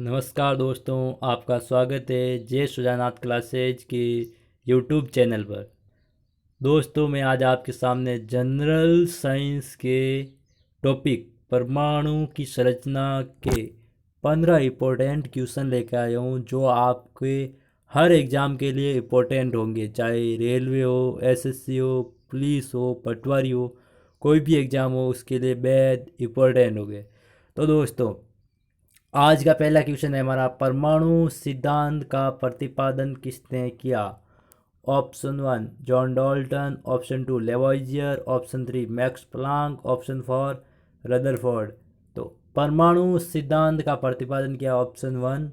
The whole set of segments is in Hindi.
नमस्कार दोस्तों, आपका स्वागत है जय सुजानाथ क्लासेज के यूट्यूब चैनल पर। दोस्तों, मैं आज आपके सामने जनरल साइंस के टॉपिक परमाणु की संरचना के 15 इम्पोर्टेंट क्वेश्चन लेकर आया हूँ, जो आपके हर एग्ज़ाम के लिए इम्पोर्टेंट होंगे। चाहे रेलवे हो, एसएससी हो, पुलिस हो, पटवारी हो, कोई भी एग्ज़ाम हो, उसके लिए बेहद इम्पोर्टेंट होंगे। तो दोस्तों, आज का पहला क्वेश्चन है हमारा, परमाणु सिद्धांत का प्रतिपादन किसने किया? Option 1 John Dalton, option 2 Lavoisier, option 3 Max Planck, option 4 Rutherford. तो परमाणु सिद्धांत का प्रतिपादन किया ऑप्शन 1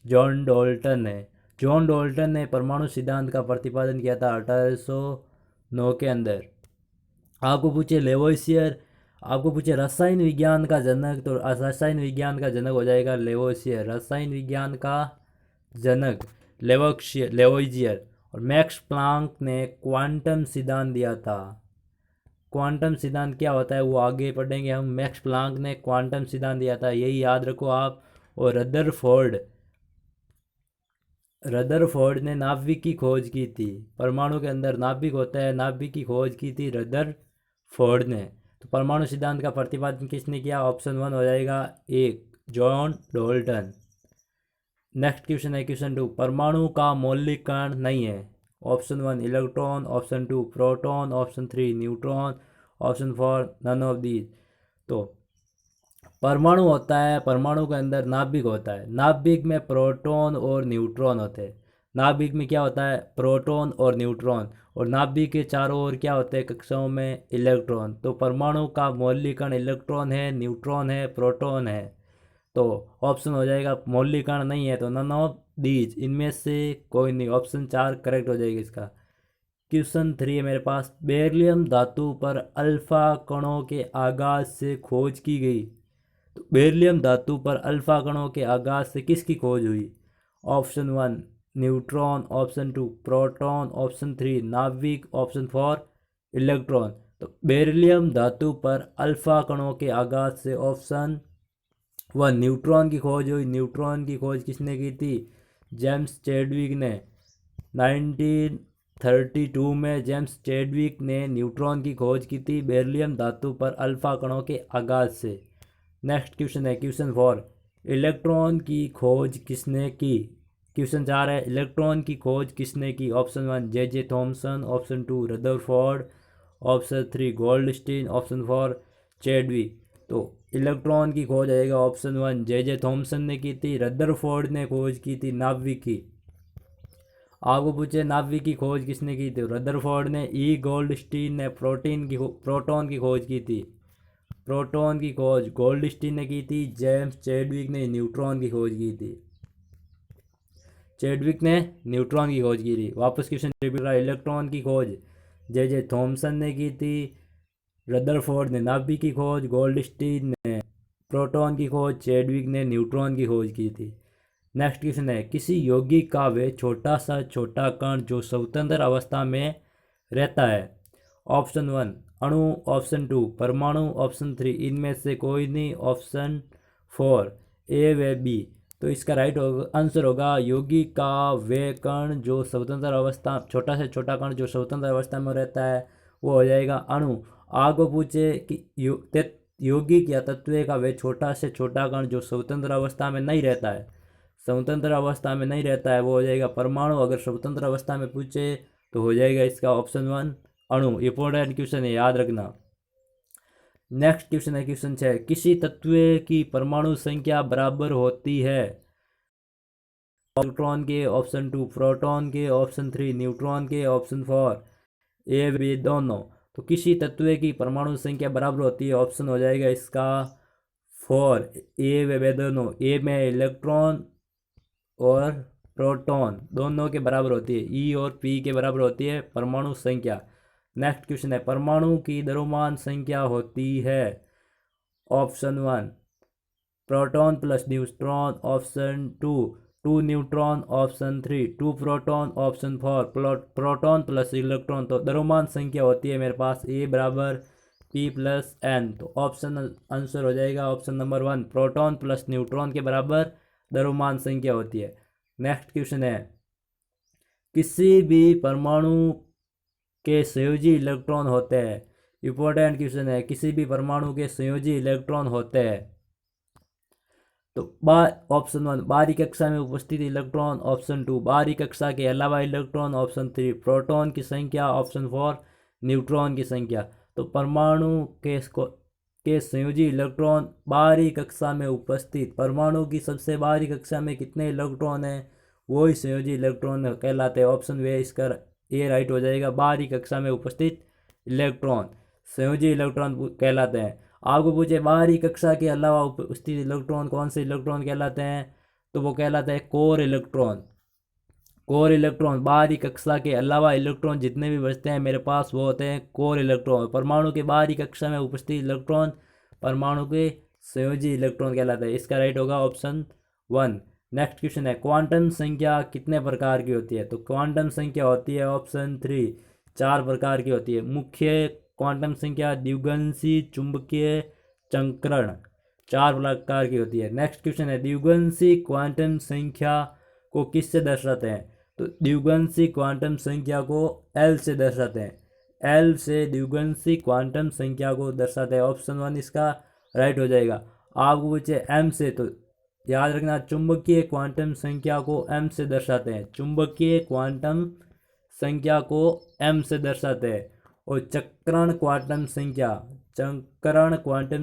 जॉन डाल्टन है। जॉन डाल्टन ने परमाणु सिद्धांत का प्रतिपादन किया था 1809 के अंदर। आपको पूछे लेवोइसियर, आपको पूछे रसायन विज्ञान का जनक, तो रसायन विज्ञान का जनक हो जाएगा लेवोइसियर। रसायन विज्ञान का जनक लेवोइजियर। और मैक्स प्लांक ने क्वांटम सिद्धांत दिया था। क्वांटम सिद्धांत क्या होता है वो आगे पढ़ेंगे हम। मैक्स प्लांक ने क्वांटम सिद्धांत दिया था, यही याद रखो आप। और रदरफोर्ड ने नाभिक की खोज की थी। परमाणु के अंदर नाभिक होता है, नाभिक की खोज की थी रदरफोर्ड ने। तो परमाणु सिद्धांत का प्रतिपादन किसने किया? ऑप्शन 1 हो जाएगा एक जॉन डाल्टन। नेक्स्ट क्वेश्चन है क्वेश्चन 2, परमाणु का मौलिक कण नहीं है। Option 1 electron, option 2 proton, option 3 neutron, option 4 none of these. तो परमाणु होता है, परमाणु के अंदर नाभिक होता है, नाभिक में प्रोटॉन और न्यूट्रॉन होते हैं। नाभिक में क्या होता है? प्रोटॉन और न्यूट्रॉन। और नाभिक के चारों ओर क्या होते हैं? कक्षाओं में इलेक्ट्रॉन। तो परमाणु का मौलिक कण इलेक्ट्रॉन है, न्यूट्रॉन है, प्रोटॉन है। तो ऑप्शन हो जाएगा मौलिक कण नहीं है तो नन ऑफ दीज, इनमें से कोई नहीं। ऑप्शन 4 करेक्ट हो जाएगा इसका। क्वेश्चन 3 है मेरे पास, बेरिलियम धातु पर अल्फा कणों के आगाज से खोज की गई। तो बेरिलियम धातु पर अल्फा कणों के आगाज से किसकी खोज हुई? Option 1 neutron, option 2 proton, option 3 नाभिक, ऑप्शन 4 इलेक्ट्रॉन। तो बेरिलियम धातु पर अल्फा कणों के आगाज से ऑप्शन 1 न्यूट्रॉन की खोज हुई। न्यूट्रॉन की खोज किसने की थी? जेम्स चैडविक ने। 1932 में जेम्स चैडविक ने न्यूट्रॉन की खोज की थी बेरिलियम धातु पर अल्फा कणों के आगाज से। नेक्स्ट क्वेश्चन है क्वेश्चन 4, इलेक्ट्रॉन की खोज किसने की? क्वेश्चन 4 है, इलेक्ट्रॉन की खोज किसने की? Option 1 J Thomson, option 2 Rutherford, option 3 Goldstein, option 4 Chadwick. तो इलेक्ट्रॉन की खोज आएगा ऑप्शन 1 जे थॉमसन ने की थी। रदरफोर्ड ने खोज की थी नाभिक की। आपको पूछे नाभिक की खोज किसने की थी? रदरफोर्ड ने। ई गोल्डस्टीन ने प्रोटॉन की खोज की थी। प्रोटॉन की खोज गोल्डस्टीन ने की थी। जेम्स चैडविक ने न्यूट्रॉन की खोज की थी। चैडविक ने न्यूट्रॉन की खोज की थी। वापस क्वेश्चन रिपीट रहा, इलेक्ट्रॉन की खोज जे थॉमसन ने की थी। रदरफोर्ड ने नाभिक की खोज, गोल्डस्टीन ने प्रोटॉन की खोज, चैडविक ने न्यूट्रॉन की खोज की थी। नेक्स्ट क्वेश्चन है, किसी यौगिक का वे छोटा सा छोटा कण जो स्वतंत्र अवस्था में रहता है। ऑप्शन 1 अणु, ऑप्शन 2 परमाणु, ऑप्शन 3 इनमें से कोई नहीं, ऑप्शन 4 ए व बी। तो इसका राइट आंसर होगा यौगिक का वे कण जो स्वतंत्र अवस्था, छोटा से छोटा कण जो स्वतंत्र अवस्था में रहता है, वो हो जाएगा अणु। आगे पूछे कि यौगिक या तत्व का वे छोटा से छोटा कण जो स्वतंत्र अवस्था में नहीं रहता है, स्वतंत्र अवस्था में नहीं रहता है, वो हो जाएगा परमाणु। अगर स्वतंत्र अवस्था में पूछे तो हो जाएगा इसका ऑप्शन 1 अणु। इंपॉर्टेंट क्वेश्चन है, याद रखना। नेक्स्ट क्वेश्चन है क्वेश्चन 6, किसी तत्व की परमाणु संख्या बराबर होती है। इलेक्ट्रॉन के, ऑप्शन 2 प्रोटॉन के, ऑप्शन 3 न्यूट्रॉन के, ऑप्शन 4 ए बी दोनों। तो किसी तत्व की परमाणु संख्या बराबर होती है, ऑप्शन हो जाएगा इसका 4 ए व दोनों। ए में इलेक्ट्रॉन और प्रोटॉन दोनों के बराबर होती है, ई और पी के बराबर होती है परमाणु संख्या। नेक्स्ट क्वेश्चन है, परमाणु की द्रव्यमान संख्या होती है। Option 1 proton plus neutron, option 2 2 neutron, option 3 2 proton, option 4 proton plus electron. तो द्रव्यमान संख्या होती है मेरे पास ए बराबर पी प्लस एन। तो ऑप्शन आंसर हो जाएगा option number 1 proton plus neutron के बराबर द्रव्यमान संख्या होती है। नेक्स्ट क्वेश्चन है, किसी भी परमाणु के संयोजी इलेक्ट्रॉन होते हैं। इंपॉर्टेंट क्वेश्चन है, किसी भी परमाणु के संयोजी इलेक्ट्रॉन होते हैं। तो ऑप्शन 1 बाहरी कक्षा में उपस्थित इलेक्ट्रॉन, ऑप्शन 2 बाहरी कक्षा के अलावा इलेक्ट्रॉन, ऑप्शन 3 प्रोटॉन की संख्या, ऑप्शन 4 न्यूट्रॉन की संख्या। तो परमाणु के संयोजी इलेक्ट्रॉन बाहरी कक्षा में उपस्थित, परमाणु की सबसे बाहरी कक्षा में कितने इलेक्ट्रॉन है वही संयोजी इलेक्ट्रॉन कहलाते हैं। ऑप्शन वे इसका ए राइट हो जाएगा। बाहरी कक्षा में उपस्थित इलेक्ट्रॉन संयोजी इलेक्ट्रॉन कहलाते हैं। आपको पूछे बाहरी कक्षा के अलावा उपस्थित इलेक्ट्रॉन कौन से इलेक्ट्रॉन कहलाते हैं, तो वो कहलाता है कोर इलेक्ट्रॉन। कोर इलेक्ट्रॉन, बाहरी कक्षा के अलावा इलेक्ट्रॉन जितने भी बचते हैं मेरे पास वो होते हैं कोर इलेक्ट्रॉन। परमाणु के बाहरी कक्षा में उपस्थित इलेक्ट्रॉन परमाणु के संयोजी इलेक्ट्रॉन कहलाता है। इसका राइट होगा ऑप्शन 1। नेक्स्ट क्वेश्चन है, क्वांटम संख्या कितने प्रकार की होती है। तो क्वांटम संख्या होती है ऑप्शन 3 4 प्रकार की होती है। मुख्य क्वांटम संख्या, द्विगुणसी, चुंबकीय, चक्रण, 4 प्रकार की होती है। नेक्स्ट क्वेश्चन है, द्विगुणसी क्वांटम संख्या को किससे दर्शाते हैं। तो द्विगुणसी क्वांटम संख्या को एल से दर्शाते हैं। एल से द्विगुणसी क्वांटम संख्या को दर्शाते हैं। ऑप्शन 1 इसका राइट हो जाएगा। आपको पूछे एम से, तो याद रखना चुंबकीय क्वांटम संख्या को एम से दर्शाते हैं। चुंबकीय क्वांटम संख्या को एम से दर्शाते हैं। और चक्रण क्वांटम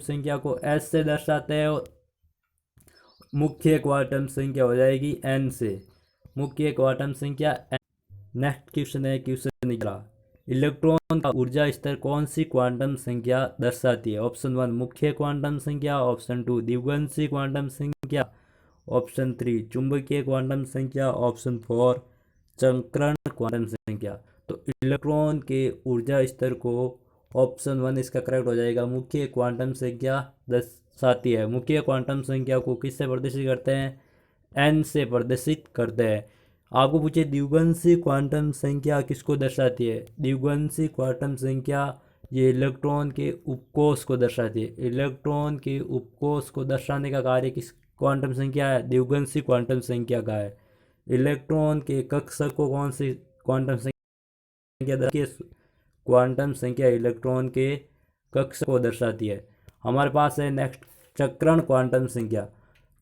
संख्या को एस से दर्शाते हैं। और मुख्य क्वांटम संख्या हो जाएगी एन से। मुख्य क्वांटम संख्या एन। नेक्स्ट क्वेश्चन है, क्वेश्चन निकला, इलेक्ट्रॉन का ऊर्जा स्तर कौन सी क्वांटम संख्या दर्शाती है। ऑप्शन 1 मुख्य क्वांटम संख्या, ऑप्शन 2 द्विगुणसी क्वांटम संख्या, ऑप्शन 3 चुंबकीय क्वांटम संख्या, ऑप्शन 4 चक्रण क्वांटम संख्या। तो इलेक्ट्रॉन के ऊर्जा स्तर को ऑप्शन 1 इसका करेक्ट हो जाएगा, मुख्य क्वांटम संख्या दर्शाती है। मुख्य क्वांटम संख्या को किससे प्रदर्शित करते हैं, एन से प्रदर्शित करते हैं। आपको पूछे द्विगुणसी क्वांटम संख्या किसको दर्शाती है। द्विगुणसी क्वांटम संख्या ये इलेक्ट्रॉन के उपकोष को दर्शाती है। इलेक्ट्रॉन के उपकोष को दर्शाने का कार्य किस क्वांटम संख्या है, द्विगुणसी क्वांटम संख्या का है। इलेक्ट्रॉन के कक्षक को कौन सी क्वांटम संख्या, क्वांटम संख्या इलेक्ट्रॉन के कक्षक को दर्शाती है। हमारे पास है नेक्स्ट चक्रण क्वांटम संख्या।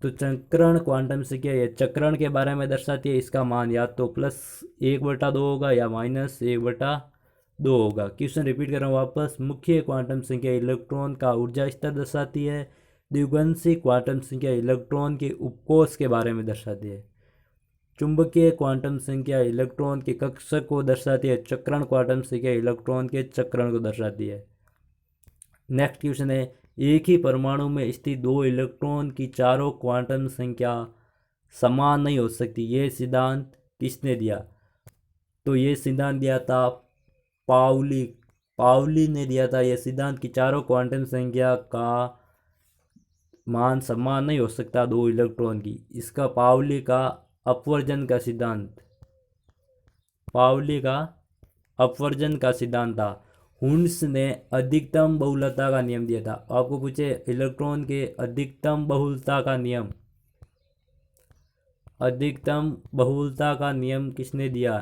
तो चक्रण क्वांटम संख्या ये चक्रण के बारे में दर्शाती है। इसका मान या तो +1/2 होगा या -1/2 होगा। क्वेश्चन रिपीट कर रहा हूँ वापस, मुख्य क्वांटम संख्या इलेक्ट्रॉन का ऊर्जा स्तर दर्शाती है। द्विगुणसी क्वांटम संख्या इलेक्ट्रॉन के उपकोष के बारे में दर्शाती है। चुंबकीय क्वांटम संख्या इलेक्ट्रॉन के कक्षक को दर्शाती है। चक्रण क्वांटम संख्या इलेक्ट्रॉन के चक्रण को दर्शाती है। नेक्स्ट क्वेश्चन है, एक ही परमाणु में स्थित 2 इलेक्ट्रॉन की चारों क्वांटम संख्या समान नहीं हो सकती, ये सिद्धांत किसने दिया। तो ये सिद्धांत दिया था पाउली ने दिया था ये सिद्धांत कि चारों क्वांटम संख्या का मान समान नहीं हो सकता 2 इलेक्ट्रॉन की। इसका पाउली का अपवर्जन का सिद्धांत था। हुंस ने अधिकतम बहुलता का नियम दिया था। आपको पूछे इलेक्ट्रॉन के अधिकतम बहुलता का नियम किसने दिया।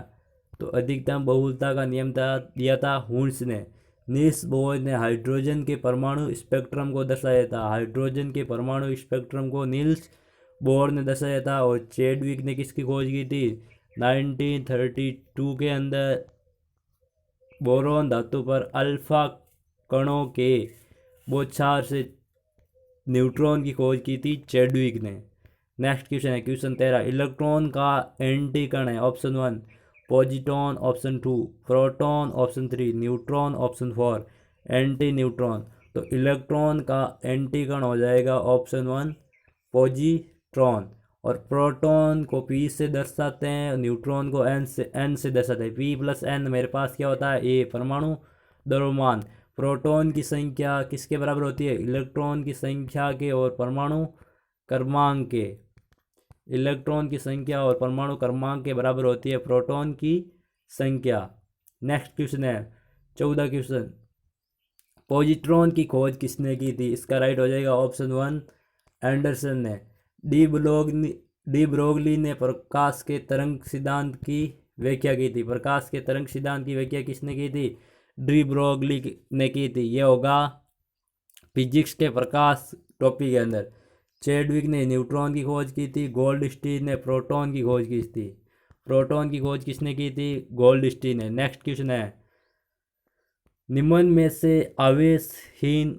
तो अधिकतम बहुलता का नियम दिया था हुंस ने। नील्स बोर ने हाइड्रोजन के परमाणु स्पेक्ट्रम को दर्शाया था। हाइड्रोजन के परमाणु स्पेक्ट्रम को नील्स बोर ने दर्शाया था। और चैडविक ने किसकी खोज की थी, 1932 के अंदर बोरोन धातु पर अल्फा कणों के बौछार से न्यूट्रॉन की खोज की थी चैडविक ने। नेक्स्ट क्वेश्चन है, क्वेश्चन 13, इलेक्ट्रॉन का एंटी कण है। Option 1 positron, option 2 proton, option 3 neutron, option 4 anti neutron. तो इलेक्ट्रॉन का एंटी कण हो जाएगा ऑप्शन 1 पॉजिट्रॉन। और प्रोटॉन को P से दर्शाते हैं, न्यूट्रॉन को N से दर्शाते हैं। P+N मेरे पास क्या होता है, A परमाणु द्रव्यमान। प्रोटॉन की संख्या किसके बराबर होती है, इलेक्ट्रॉन की संख्या के और परमाणु क्रमांक के। इलेक्ट्रॉन की संख्या और परमाणु क्रमांक के बराबर होती है प्रोटॉन की संख्या। नेक्स्ट क्वेश्चन है 14 क्वेश्चन, पॉजिट्रॉन की खोज किसने की थी। इसका राइट हो जाएगा ऑप्शन 1 एंडरसन ने। डी ब्लॉग डी ब्रोगली ने प्रकाश के तरंग सिद्धांत की व्याख्या की थी। प्रकाश के तरंग सिद्धांत की व्याख्या किसने की थी? डी ब्रोगली ने की थी। ये होगा फिजिक्स के प्रकाश टॉपिक के अंदर। चैडविक ने न्यूट्रॉन की खोज की थी। गोल्डस्टीन ने प्रोटॉन की खोज की थी। प्रोटॉन की खोज किसने की थी? गोल्डस्टीन ने। नेक्स्ट क्वेश्चन है, निम्न में से आवेशहीन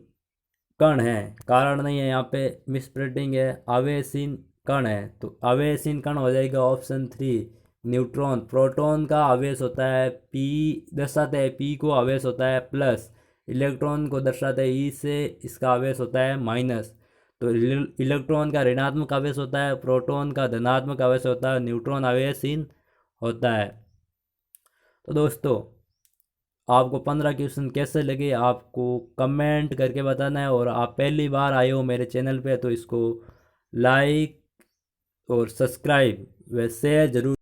कण है? कारण नहीं है, यहाँ पे मिस प्रिंटिंग है। आवेशहीन कण है तो आवेशहीन कण हो जाएगा ऑप्शन 3 न्यूट्रॉन। प्रोटॉन का आवेश होता है पी, दर्शाते हैं पी को, आवेश होता है प्लस। इलेक्ट्रॉन को दर्शाते हैं ई से, इसका आवेश होता है माइनस। तो इलेक्ट्रॉन का ऋणात्मक आवेश होता है, प्रोटॉन का धनात्मक आवेश होता है, न्यूट्रॉन आवेशहीन होता है। तो दोस्तों आपको 15 क्वेश्चन कैसे लगे आपको कमेंट करके बताना है। और आप पहली बार आए हो मेरे चैनल पे तो इसको लाइक और सब्सक्राइब व शेयर जरूर